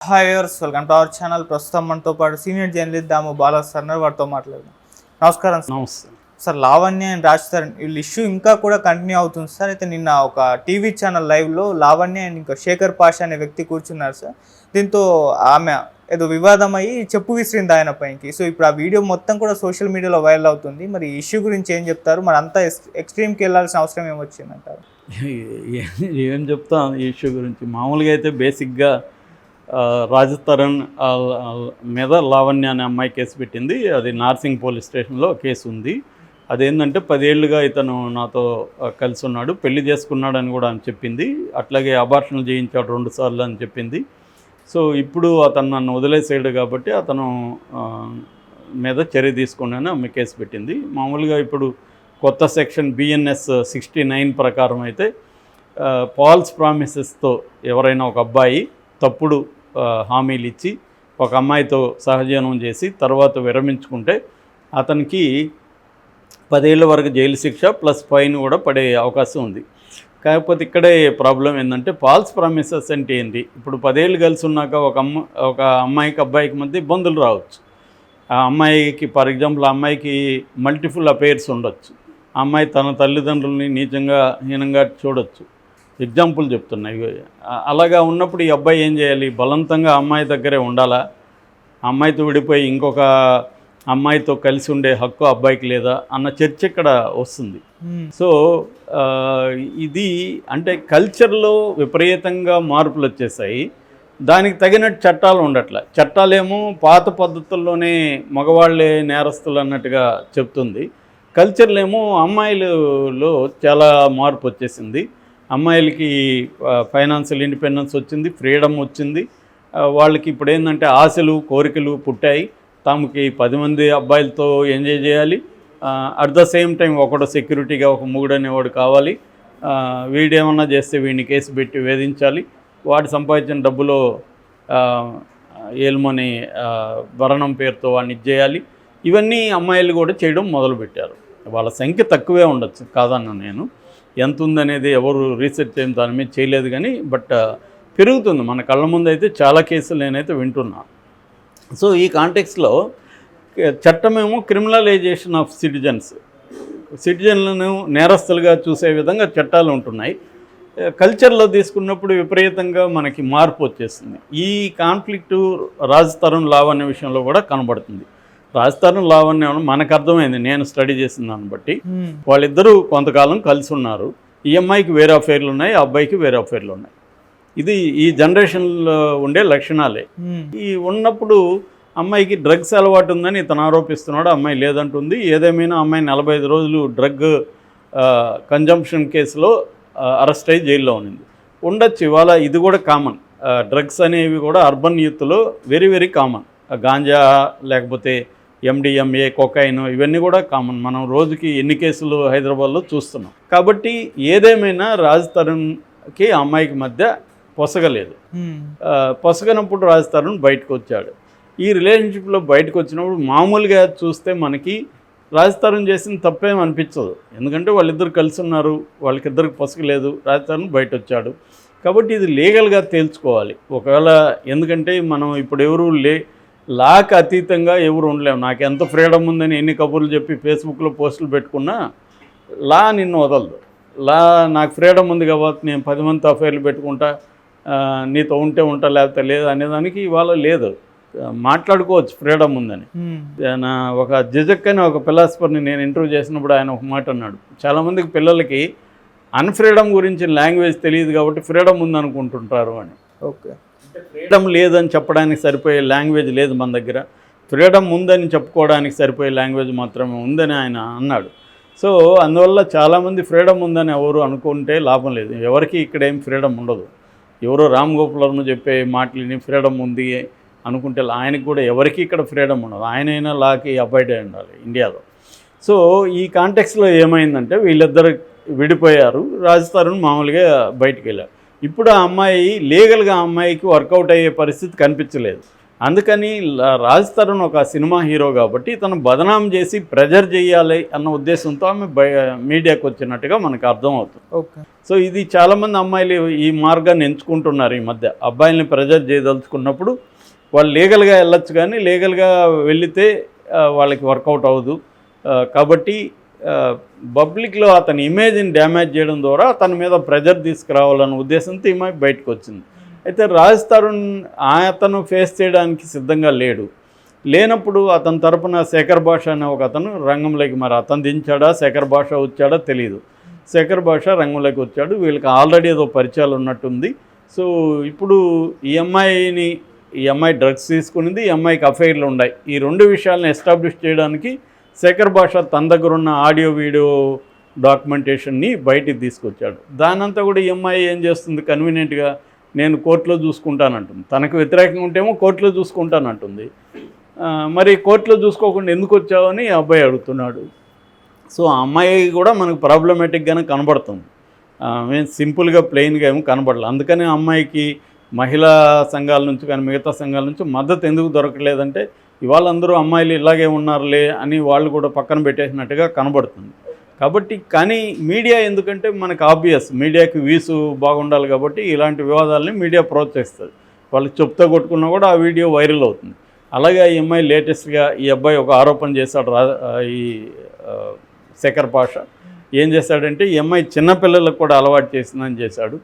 Hi viewers, welcome to our channel. ప్రస్తుతం మనతో పాటు సీనియర్ జర్నలిస్ట్ దాము బాలా సార్ వారితో మాట్లాడదాం. నమస్కారం సార్. నమస్తే సార్, లావణ్య అండ్ రాజ్ తరుణ్ వీళ్ళ ఇష్యూ ఇంకా కూడా కంటిన్యూ అవుతుంది సార్. అయితే నిన్న ఒక టీవీ ఛానల్ లైవ్లో లావణ్య అండ్ ఇంకా శేఖర్ పాషా అనే వ్యక్తి కూర్చున్నారు సార్. దీంతో ఆమె ఏదో వివాదం అయ్యి చెప్పు విసిరింది ఆయన పైకి. సో ఇప్పుడు ఆ వీడియో మొత్తం కూడా సోషల్ మీడియాలో వైరల్ అవుతుంది. మరి ఈ ఇష్యూ గురించి ఏం చెప్తారు? మరి అంతా ఎక్స్ట్రీమ్కి వెళ్ళాల్సిన అవసరం ఏమొచ్చిందంటారు? ఏం చెప్తాను ఈ ఇష్యూ గురించి. మామూలుగా అయితే బేసిక్గా రాజ్ తరుణ్ మీద లావణ్య అనే అమ్మాయి కేసు పెట్టింది. అది నార్సింగ్ పోలీస్ స్టేషన్లో కేసు ఉంది. అదేంటంటే 10 ఏళ్ళుగా ఇతను నాతో కలిసి ఉన్నాడు, పెళ్లి చేసుకున్నాడని కూడా అని చెప్పింది. అట్లాగే అబార్షన్లు చేయించాడు 2 సార్లు అని చెప్పింది. సో ఇప్పుడు అతను నన్ను వదిలేసాడు కాబట్టి అతను మీద చర్య తీసుకున్నాను ఆమె కేసు పెట్టింది. మామూలుగా ఇప్పుడు కొత్త సెక్షన్ BNS 69 ప్రకారం అయితే ఫాల్స్ ప్రామిసెస్తో ఎవరైనా ఒక అబ్బాయి తప్పుడు హామీలు ఇచ్చి ఒక అమ్మాయితో సహజీవనం చేసి తర్వాత విరమించుకుంటే అతనికి 10 ఏళ్ళ వరకు జైలు శిక్ష ప్లస్ ఫైన్ కూడా పడే అవకాశం ఉంది. కాకపోతే ఇక్కడే ప్రాబ్లం ఏంటంటే ఫాల్స్ ప్రామిసెస్ అంటే ఏంటి? ఇప్పుడు 10 ఏళ్ళు కలిసి ఉన్నాక ఒక అమ్మాయికి అబ్బాయికి మధ్య ఇబ్బందులు రావచ్చు. ఆ అమ్మాయికి ఫర్ ఎగ్జాంపుల్ ఆ అమ్మాయికి మల్టిపుల్ అఫైర్స్ ఉండొచ్చు. ఆ అమ్మాయి తన తల్లిదండ్రులని నీచంగా హీనంగా చూడొచ్చు. ఎగ్జాంపుల్ చెప్తున్నాయి. అలాగా ఉన్నప్పుడు ఈ అబ్బాయి ఏం చేయాలి? బలవంతంగా అమ్మాయి దగ్గరే ఉండాలా? అమ్మాయితో విడిపోయి ఇంకొక అమ్మాయితో కలిసి ఉండే హక్కు అబ్బాయికి లేదా అన్న చర్చ ఇక్కడ వస్తుంది. సో ఇది అంటే కల్చర్లో విపరీతంగా మార్పులు వచ్చేసాయి. దానికి తగినట్టు చట్టాలు ఉండట్లే. చట్టాలేమో పాత పద్ధతుల్లోనే మగవాళ్ళే నేరస్తులు అన్నట్టుగా చెప్తుంది. కల్చర్లేమో అమ్మాయిలలో చాలా మార్పు వచ్చేసింది. అమ్మాయిలకి ఫైనాన్షియల్ ఇండిపెండెన్స్ వచ్చింది, ఫ్రీడమ్ వచ్చింది. వాళ్ళకి ఇప్పుడు ఏంటంటే ఆశలు కోరికలు పుట్టాయి. తమకి 10 మంది అబ్బాయిలతో ఎంజాయ్ చేయాలి. అట్ ద సేమ్ టైం ఒకడు సెక్యూరిటీగా ఒక మొగుడు అనేవాడు కావాలి. వీడేమన్నా చేస్తే వీడిని కేసు పెట్టి వేధించాలి. వాడు సంపాదించిన డబ్బులో ఏల్మని భరణం పేరుతో వాడిని ఇచ్చేయాలి. ఇవన్నీ అమ్మాయిలు కూడా చేయడం మొదలుపెట్టారు. వాళ్ళ సంఖ్య తక్కువే ఉండొచ్చు, కాదన్నా నేను. ఎంత ఉందనేది ఎవరు రీసెర్చ్ ఏం దాని మీద చేయలేదు కానీ బట్ పెరుగుతుంది. మన కళ్ళ ముందు అయితే చాలా కేసులు నేనైతే వింటున్నాను. సో ఈ కాంటెక్స్లో చట్టమేమో క్రిమినలైజేషన్ ఆఫ్ సిటిజన్లను నేరస్తులుగా చూసే విధంగా చట్టాలు ఉంటున్నాయి. కల్చర్లో తీసుకున్నప్పుడు విపరీతంగా మనకి మార్పు వచ్చేస్తుంది. ఈ కాన్ఫ్లిక్టు రాజ్ తరుణ్ లావణ్య విషయంలో కూడా కనబడుతుంది. రాజ్ తరుణ్ లావణ్య మనకు అర్థమైంది, నేను స్టడీ చేసిన దాన్ని బట్టి. వాళ్ళిద్దరూ కొంతకాలం కలిసి ఉన్నారు. ఈ అమ్మాయికి వేరే అఫైర్లు ఉన్నాయి, ఆ అబ్బాయికి వేరే అఫైర్లు ఉన్నాయి. ఇది ఈ జనరేషన్లో ఉండే లక్షణాలే. ఈ ఉన్నప్పుడు అమ్మాయికి డ్రగ్స్ అలవాటు ఉందని ఇతను ఆరోపిస్తున్నాడు, అమ్మాయి లేదంటుంది. ఏదేమైనా అమ్మాయి 45 రోజులు డ్రగ్ కన్జంప్షన్ కేసులో అరెస్ట్ అయ్యి జైల్లో ఉండొచ్చు. ఇవాళ ఇది కూడా కామన్. డ్రగ్స్ అనేవి కూడా అర్బన్ యూత్లో వెరీ వెరీ కామన్. గాంజా లేకపోతే MDMA, కొకైన్ ఇవన్నీ కూడా కామన్. మనం రోజుకి ఎన్ని కేసులు హైదరాబాద్లో చూస్తున్నాం. కాబట్టి ఏదేమైనా రాజ్ తరుణ్కి అమ్మాయికి మధ్య పొసగలేదు. పొసగనప్పుడు రాజ్ తరుణ్ బయటకు వచ్చాడు. ఈ రిలేషన్షిప్లో బయటకు వచ్చినప్పుడు మామూలుగా చూస్తే మనకి రాజ్ తరుణ్ చేసిన తప్పేం అనిపించదు. ఎందుకంటే వాళ్ళిద్దరు కలిసి ఉన్నారు, వాళ్ళకిద్దరికి పొసగలేదు, రాజ్ తరుణ్ బయట వచ్చాడు. కాబట్టి ఇది లీగల్గా తేల్చుకోవాలి. ఒకవేళ ఎందుకంటే మనం ఇప్పుడు ఎవరు లాకి అతీతంగా ఎవరు ఉండలేము. నాకు ఎంత ఫ్రీడమ్ ఉందని ఎన్ని కబుర్లు చెప్పి ఫేస్బుక్లో పోస్టులు పెట్టుకున్నా లా నిన్ను వదలదు. నాకు ఫ్రీడమ్ ఉంది కాబట్టి నేను 10 మందితో అఫైర్లు పెట్టుకుంటా, నీతో ఉంటే ఉంటా లేకపోతే లేదు అనేదానికి ఇవాళ లేదు. మాట్లాడుకోవచ్చు ఫ్రీడమ్ ఉందని. ఒక జిజక్ అని ఒక ఫిలాసఫర్ని నేను ఇంటర్వ్యూ చేసినప్పుడు ఆయన ఒక మాట అన్నాడు, చాలామందికి పిల్లలకి అన్ఫ్రీడమ్ గురించి లాంగ్వేజ్ తెలియదు కాబట్టి ఫ్రీడమ్ ఉందనుకుంటుంటారు అని. ఓకే, ఫ్రీడమ్ లేదని చెప్పడానికి సరిపోయే లాంగ్వేజ్ లేదు మన దగ్గర, ఫ్రీడమ్ ఉందని చెప్పుకోవడానికి సరిపోయే లాంగ్వేజ్ మాత్రమే ఉందని ఆయన అన్నాడు. సో అందువల్ల చాలామంది ఫ్రీడమ్ ఉందని ఎవరు అనుకుంటే లాభం లేదు. ఎవరికి ఇక్కడ ఏం ఫ్రీడమ్ ఉండదు. ఎవరో రామ్ గోపాల్ వర్మ చెప్పే మాటలని ఫ్రీడమ్ ఉంది అనుకుంటే ఆయనకి కూడా ఎవరికి ఇక్కడ ఫ్రీడమ్ ఉండదు. ఆయనైనా లాకి అబాయిడ్ అయి ఉండాలి ఇండియాలో. సో ఈ కాంటెక్స్లో ఏమైందంటే వీళ్ళిద్దరు విడిపోయారు. రాజ్ తరుణ్ మామూలుగా బయటికి వెళ్ళారు. ఇప్పుడు ఆ అమ్మాయి లీగల్గా ఆ అమ్మాయికి వర్కౌట్ అయ్యే పరిస్థితి కనిపించలేదు. అందుకని రాజ్ తరుణ్ ఒక సినిమా హీరో కాబట్టి తను బదనాం చేసి ప్రెజర్ చేయాలి అన్న ఉద్దేశంతో ఆమె మీడియాకు వచ్చినట్టుగా మనకు అర్థమవుతుంది. ఓకే. సో ఇది చాలామంది అమ్మాయిలు ఈ మార్గాన్ని ఎంచుకుంటున్నారు ఈ మధ్య. అబ్బాయిల్ని ప్రెజర్ చేయదలుచుకున్నప్పుడు వాళ్ళు లీగల్గా వెళ్ళొచ్చు, కానీ లీగల్గా వెళితే వాళ్ళకి వర్కౌట్ అవ్వదు. కాబట్టి పబ్లిక్లో అతని ఇమేజ్ని డ్యామేజ్ చేయడం ద్వారా అతని మీద ప్రెజర్ తీసుకురావాలన్న ఉద్దేశంతో ఈమె బయటకు వచ్చింది. అయితే రాజ్ తరుణ్ అతను ఫేస్ చేయడానికి సిద్ధంగా లేనప్పుడు అతని తరపున శేఖర్ భాష అనే ఒక అతను రంగంలోకి, మరి అతను దించాడా శేఖర్ భాష వచ్చాడా తెలియదు, శేఖర్ భాష రంగంలోకి వచ్చాడు. వీళ్ళకి ఆల్రెడీ ఏదో పరిచయాలు ఉన్నట్టుంది. సో ఇప్పుడు ఈ అమ్మాయి డ్రగ్స్ తీసుకునింది, ఈ అమ్మాయికి అఫైర్లు ఉన్నాయి. ఈ రెండు విషయాలను ఎస్టాబ్లిష్ చేయడానికి శేఖర్ భాష తన దగ్గర ఉన్న ఆడియో వీడియో డాక్యుమెంటేషన్ని బయటికి తీసుకొచ్చాడు. దానంతా కూడా ఈ అమ్మాయి ఏం చేస్తుంది, కన్వీనియంట్గా నేను కోర్టులో చూసుకుంటానంటుంది. తనకు వ్యతిరేకంగా ఉంటేమో కోర్టులో చూసుకుంటానంటుంది. మరి కోర్టులో చూసుకోకుండా ఎందుకు వచ్చావని ఆ అబ్బాయి అడుగుతున్నాడు. సో ఆ అమ్మాయి కూడా మనకు ప్రాబ్లమేటిక్గానే కనబడుతుంది, మేము సింపుల్గా ప్లెయిన్గా ఏమో కనబడలేదు. అందుకని అమ్మాయికి మహిళా సంఘాల నుంచి కానీ మిగతా సంఘాల నుంచి మద్దతు ఎందుకు దొరకలేదంటే ఇవాళ అందరూ అమ్మాయిలు ఇలాగే ఉన్నారులే అని వాళ్ళు కూడా పక్కన పెట్టేసినట్టుగా కనబడుతుంది. కాబట్టి కానీ మీడియా ఎందుకంటే మనకు ఆబ్వియస్, మీడియాకి వీసు బాగుండాలి కాబట్టి ఇలాంటి వివాదాలని మీడియా ప్రోత్సహిస్తుంది. వాళ్ళు చెప్తా కొట్టుకున్నా కూడా ఆ వీడియో వైరల్ అవుతుంది. అలాగే ఈ అమ్మాయి లేటెస్ట్గా ఈ అబ్బాయి ఒక ఆరోపణ చేశాడు. ఈ శేఖర్ భాష ఏం చేశాడంటే ఈ అమ్మాయి చిన్నపిల్లలకు కూడా అలవాటు చేసిందని చేశాడు.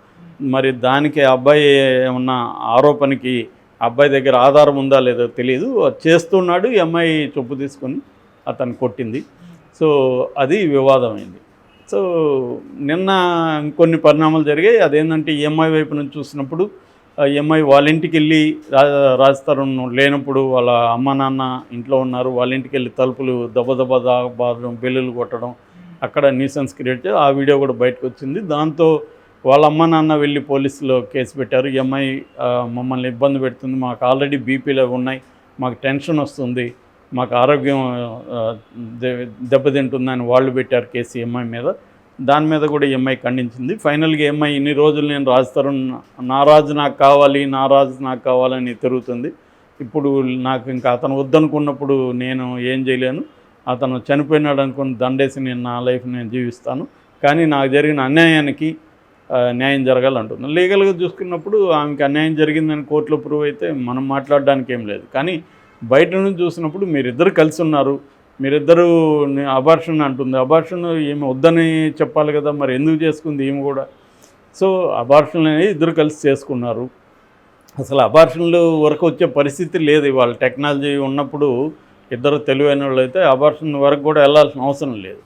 మరి దానికి అబ్బాయి ఏమన్నా ఆరోపణకి అబ్బాయి దగ్గర ఆధారం ఉందా లేదో తెలియదు, చేస్తున్నాడు. ఈ అమ్మాయి చొప్పు తీసుకొని అతను కొట్టింది. సో అది వివాదమైంది. సో నిన్న ఇంకొన్ని పరిణామాలు జరిగాయి. అదేంటంటే ఈ అమ్మాయి వైపు నుంచి చూసినప్పుడు ఈ అమ్మాయి వాళ్ళ ఇంటికి వెళ్ళి రాజ్ తరుణ్ లేనప్పుడు వాళ్ళ అమ్మ నాన్న ఇంట్లో ఉన్నారు, వాళ్ళ ఇంటికి వెళ్ళి తలుపులు దెబ్బ బాధడం, బెల్లులు కొట్టడం, అక్కడ న్యూసెన్స్ క్రియేట్ చేసి ఆ వీడియో కూడా బయటకు వచ్చింది. దాంతో వాళ్ళ అమ్మ నాన్న వెళ్ళి పోలీసులో కేసు పెట్టారు. ఈ అమ్మాయి మమ్మల్ని ఇబ్బంది పెడుతుంది, మాకు ఆల్రెడీ బీపీలు ఉన్నాయి, మాకు టెన్షన్ వస్తుంది, మాకు ఆరోగ్యం దెబ్బతింటుందని వాళ్ళు పెట్టారు కేసు ఈ అమ్మాయి మీద. దాని మీద కూడా ఈ అమ్మాయి ఖండించింది. ఫైనల్గా ఈ అమ్మాయి ఇన్ని రోజులు నేను రాజ్ తరుణ్ నా రాజు నాకు కావాలని తిరుగుతుంది. ఇప్పుడు నాకు ఇంకా అతను వద్దనుకున్నప్పుడు నేను ఏం చేయలేను, అతను చనిపోయినాడు అనుకుని దండేసి నేను నా లైఫ్ నేను జీవిస్తాను, కానీ నాకు జరిగిన అన్యాయానికి న్యాయం జరగాలంటుంది. లీగల్గా చూసుకున్నప్పుడు ఆమెకి అన్యాయం జరిగిందని కోర్టులో ప్రూవ్ అయితే మనం మాట్లాడడానికి ఏం లేదు. కానీ బయట నుంచి చూసినప్పుడు మీరిద్దరు కలిసి ఉన్నారు, మీరిద్దరూ అబార్షన్ అంటుంది. అబార్షన్ ఏమి వద్దని చెప్పాలి కదా, మరి ఎందుకు చేసుకుంది ఈమె కూడా? సో అబార్షన్ అనేది ఇద్దరు కలిసి చేసుకున్నారు. అసలు అబార్షన్లు వరకు వచ్చే పరిస్థితి లేదు ఇవాళ. టెక్నాలజీ ఉన్నప్పుడు ఇద్దరు తెలివైన వాళ్ళు అయితే అబార్షన్ వరకు కూడా వెళ్ళాల్సిన అవసరం లేదు.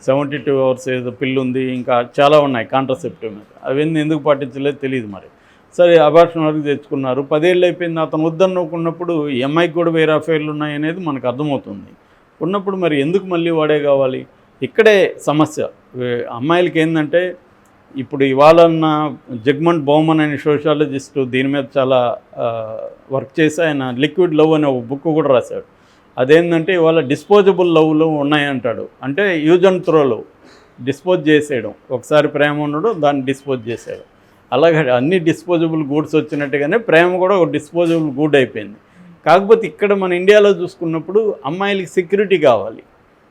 72 hours ఏదో పిల్లు ఉంది, ఇంకా చాలా ఉన్నాయి కాంట్రసెప్టివ్ మీద. అవన్నీ ఎందుకు పాటించలేదు తెలియదు. మరి సరే అబార్షన్ వరకు తెచ్చుకున్నారు, 10 ఏళ్ళు అయిపోయింది. అతను వద్దనుకున్నప్పుడు ఈ అమ్మాయికి కూడా వేరే అఫైర్లు ఉన్నాయి అనేది మనకు అర్థమవుతుంది. ఉన్నప్పుడు మరి ఎందుకు మళ్ళీ వాడే కావాలి? ఇక్కడే సమస్య. అమ్మాయిలకి ఏంటంటే ఇప్పుడు ఇవాళ జగ్మంత్ బౌమన్ అనే సోషాలజిస్టు దీని మీద చాలా వర్క్ చేసి ఆయన లిక్విడ్ లవ్ అనే ఒక బుక్ కూడా రాశాడు. అదేంటంటే ఇవాళ డిస్పోజబుల్ లవ్లు ఉన్నాయంటాడు. అంటే use and throw love, dispose చేసేయడం, ఒకసారి ప్రేమ ఉండడం దాన్ని డిస్పోజ్ చేసేయడం. అలాగే అన్ని డిస్పోజబుల్ గూడ్స్ వచ్చినట్టుగానే ప్రేమ కూడా ఒక డిస్పోజబుల్ గూడ్ అయిపోయింది. కాకపోతే ఇక్కడ మన ఇండియాలో చూసుకున్నప్పుడు అమ్మాయిలకి సెక్యూరిటీ కావాలి,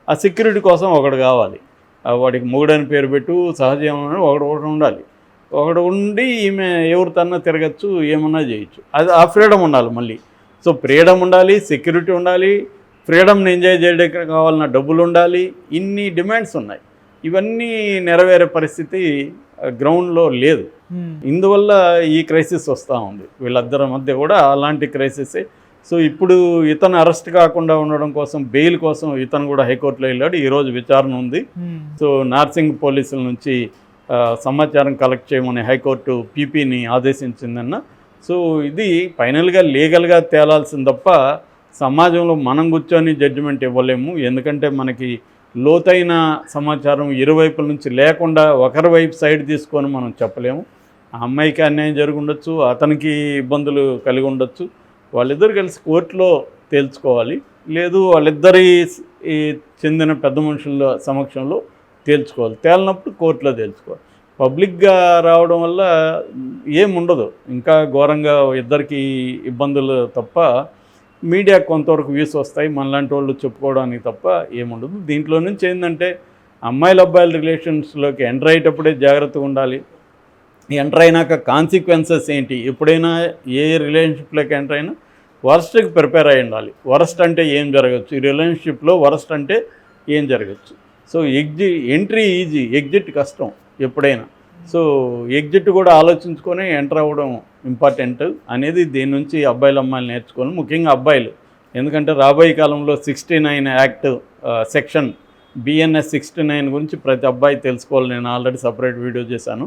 ఆ సెక్యూరిటీ కోసం ఒకడు కావాలి. వాడికి మొగుడని పేరు పెట్టు, సహజీవనం ఒకడు ఉండాలి. ఒకడు ఉండి ఈమె ఎవరితోన్నా తిరగచ్చు, ఏమన్నా చేయొచ్చు. అది ఆ ఫ్రీడమ్ ఉండాలి మళ్ళీ. సో ఫ్రీడమ్ ఉండాలి, సెక్యూరిటీ ఉండాలి, ఫ్రీడమ్ని ఎంజాయ్ చేయడానికి కావాలన్న డబ్బులు ఉండాలి. ఇన్ని డిమాండ్స్ ఉన్నాయి. ఇవన్నీ నెరవేరే పరిస్థితి గ్రౌండ్లో లేదు. ఇందువల్ల ఈ క్రైసిస్ వస్తూ ఉంది వీళ్ళిద్దరి మధ్య కూడా, అలాంటి క్రైసిసే. సో ఇప్పుడు ఇతను అరెస్ట్ కాకుండా ఉండడం కోసం బెయిల్ కోసం ఇతను కూడా హైకోర్టులో వెళ్ళాడు. ఈరోజు విచారణ ఉంది. సో నార్సింగ్ పోలీసుల నుంచి సమాచారం కలెక్ట్ చేయమని హైకోర్టు పీపీని ఆదేశించిందన్న. సో ఇది ఫైనల్గా లీగల్గా తేలాల్సింది తప్ప సమాజంలో మనం కూర్చొని జడ్జిమెంట్ ఇవ్వలేము. ఎందుకంటే మనకి లోతైన సమాచారం ఇరువైపుల నుంచి లేకుండా ఒకరి వైపు సైడ్ తీసుకొని మనం చెప్పలేము. ఆ అమ్మాయికి అన్యాయం జరిగి ఉండొచ్చు, అతనికి ఇబ్బందులు కలిగి ఉండొచ్చు. వాళ్ళిద్దరు కలిసి కోర్టులో తేల్చుకోవాలి, లేదు వాళ్ళిద్దరి చెందిన పెద్ద మనుషుల సమక్షంలో తేల్చుకోవాలి. తేలినప్పుడు కోర్టులో తేల్చుకోవాలి. పబ్లిక్గా రావడం వల్ల ఏముండదు, ఇంకా ఘోరంగా ఇద్దరికి ఇబ్బందులు తప్ప మీడియాకు కొంతవరకు వ్యూస్ వస్తాయి, మనలాంటి వాళ్ళు చెప్పుకోవడానికి తప్ప ఏముండదు. దీంట్లో నుంచి ఏంటంటే అమ్మాయిల అబ్బాయిల రిలేషన్స్లోకి ఎంటర్ అయ్యేటప్పుడే జాగ్రత్తగా ఉండాలి. ఎంటర్ అయినాక కాన్సిక్వెన్సెస్ ఏంటి, ఎప్పుడైనా ఏ రిలేషన్షిప్లోకి ఎంటర్ అయినా వరస్ట్కి ప్రిపేర్ అయి ఉండాలి. వరస్ట్ అంటే ఏం జరగచ్చు, ఈ రిలేషన్షిప్లో వరస్ట్ అంటే ఏం జరగచ్చు. సో ఎంట్రీ ఈజీ, ఎగ్జిట్ కష్టం ఎప్పుడైనా. సో ఎగ్జిట్ కూడా ఆలోచించుకొని ఎంటర్ అవ్వడం ఇంపార్టెంట్ అనేది దీని నుంచి అబ్బాయిలు అమ్మాయిలు నేర్చుకోవాలి, ముఖ్యంగా అబ్బాయిలు. ఎందుకంటే రాబోయే కాలంలో 69 యాక్ట్ సెక్షన్ BNS 69 గురించి ప్రతి అబ్బాయి తెలుసుకోవాలి. నేను ఆల్రెడీ సపరేట్ వీడియో చేశాను.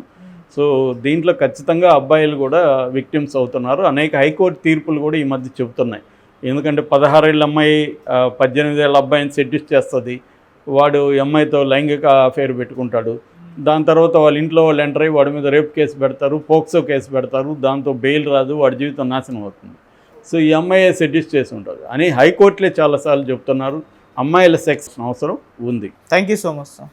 సో దీంట్లో ఖచ్చితంగా అబ్బాయిలు కూడా విక్టిమ్స్ అవుతున్నారు. అనేక హైకోర్టు తీర్పులు కూడా ఈ మధ్య చెబుతున్నాయి. ఎందుకంటే 16 ఏళ్ళ అమ్మాయి 18 ఏళ్ళ అబ్బాయిని సెడ్యూస్ చేస్తుంది, వాడు అమ్మాయితో లైంగిక అఫేర్ పెట్టుకుంటాడు. దాని తర్వాత వాళ్ళ ఇంట్లో వాళ్ళు ఎంటర్ అయ్యి వాడి మీద రేప్ కేసు పెడతారు, పోక్సో కేసు పెడతారు, దాంతో బెయిల్ రాదు, వాడి జీవితం నాశనం అవుతుంది. సో ఈ అమ్మాయి సెడ్యూస్ చేసి ఉంటుంది అని హైకోర్టులే చాలాసార్లు చెప్తున్నారు. అమ్మాయిల సెక్స్ అవసరం ఉంది. Thank you so much sir.